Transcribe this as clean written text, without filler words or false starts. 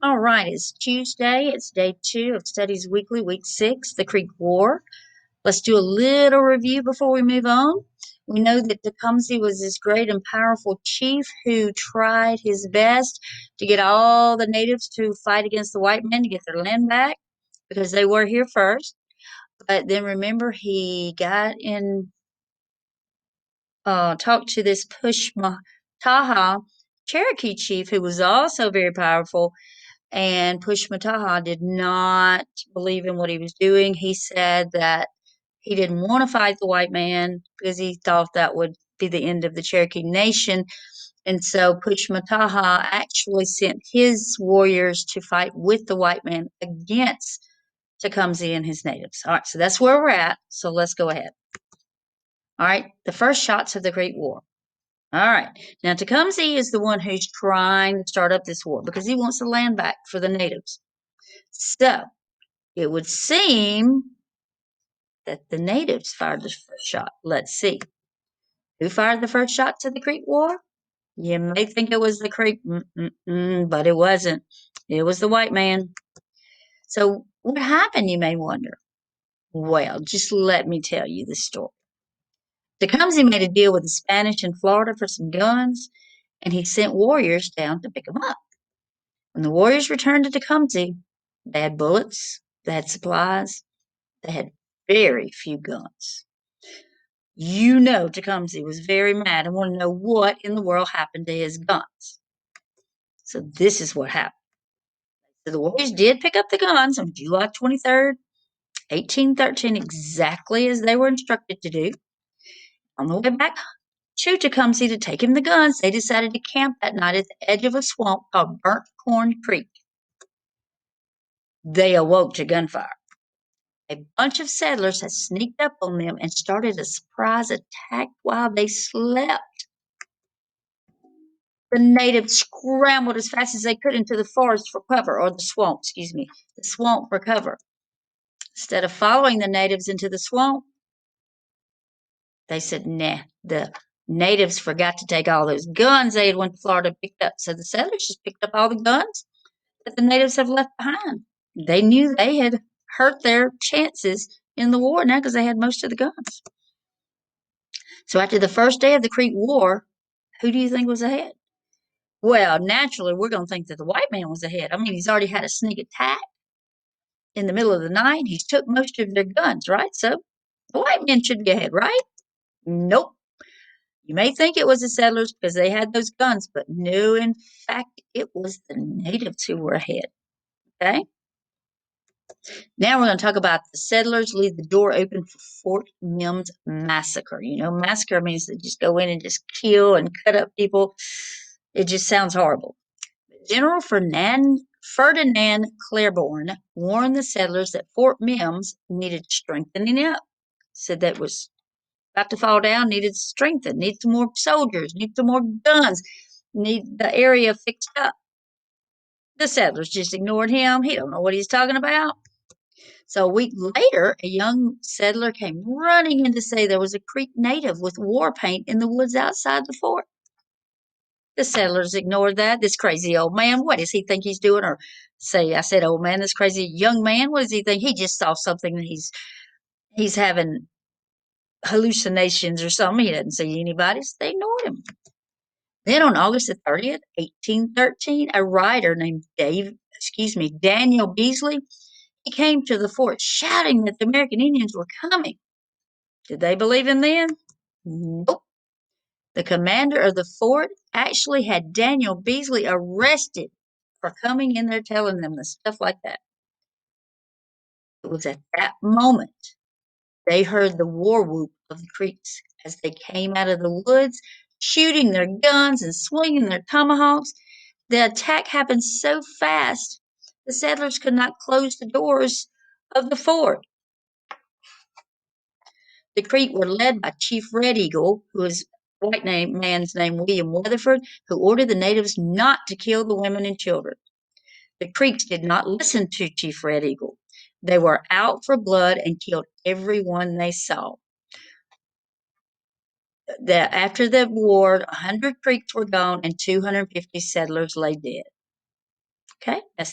All right, it's Tuesday. It's day 2 of Studies Weekly, week 6, the Creek War. Let's do a little review before we move on. We know that Tecumseh was this great and powerful chief who tried his best to get all the natives to fight against the white men to get their land back because they were here first. But then remember, he got in, talked to this Pushmataha Cherokee chief who was also very powerful, and Pushmataha did not believe in what he was doing. He said that he didn't want to fight the white man because he thought that would be the end of the Cherokee Nation. And so Pushmataha actually sent his warriors to fight with the white man against Tecumseh and his natives. All right, so that's where we're at. So let's go ahead. All right, the first shots of the Great War. All right, now Tecumseh is the one who's trying to start up this war because he wants the land back for the natives. So it would seem that the natives fired the first shot. Let's see. Who fired the first shot to the Creek War? You may think it was the Creek, but it wasn't. It was the white man. So what happened, you may wonder? Well, just let me tell you the story. Tecumseh made a deal with the Spanish in Florida for some guns, and he sent warriors down to pick them up. When the warriors returned to Tecumseh, they had bullets, they had supplies, they had very few guns. You know Tecumseh was very mad and wanted to know what in the world happened to his guns. So this is what happened. So the warriors did pick up the guns on July 23rd, 1813, exactly as they were instructed to do. On the way back to Tecumseh to take him the guns, they decided to camp that night at the edge of a swamp called Burnt Corn Creek. They awoke to gunfire. A bunch of settlers had sneaked up on them and started a surprise attack while they slept. The natives scrambled as fast as they could into the forest for cover, or the swamp, excuse me, the swamp for cover. Instead of following the natives into the swamp, they said, nah, the natives forgot to take all those guns they had went to Florida and picked up. So the settlers just picked up all the guns that the natives have left behind. They knew they had hurt their chances in the war now because they had most of the guns. So after the first day of the Creek War, who do you think was ahead? Well, naturally, we're going to think that the white man was ahead. I mean, he's already had a sneak attack in the middle of the night. He's took most of their guns, right? So the white men should be ahead, right? Nope. You may think it was the settlers because they had those guns, but no, in fact, it was the natives who were ahead. Okay. Now we're going to talk about the settlers leave the door open for Fort Mims massacre. You know, massacre means they just go in and just kill and cut up people. It just sounds horrible. General Ferdinand Claiborne warned the settlers that Fort Mims needed strengthening up. Said that was about to fall down, needed strengthened, needed some more soldiers, needed some more guns, need the area fixed up. The settlers just ignored him. He don't know what he's talking about. So a week later, a young settler came running in to say there was a Creek native with war paint in the woods outside the fort. The settlers ignored that. This crazy old man, what does he think he's doing? Or say, I said, old man, this crazy young man, what does he think? He just saw something and he's having hallucinations or something. He doesn't see anybody, so they ignored him. Then on August 30th, 1813, a writer named Daniel Beasley, he came to the fort shouting that the American Indians were coming. Did they believe him then? Nope. The commander of the fort actually had Daniel Beasley arrested for coming in there telling them the stuff like that. It was at that moment they heard the war whoop of the Creeks as they came out of the woods, shooting their guns and swinging their tomahawks. The attack happened so fast, the settlers could not close the doors of the fort. The Creek were led by Chief Red Eagle, who was man's name William Weatherford, who ordered the natives not to kill the women and children. The Creeks did not listen to Chief Red Eagle. They were out for blood and killed everyone they saw. After the war, 100 Creeks were gone and 250 settlers lay dead. Okay, that's the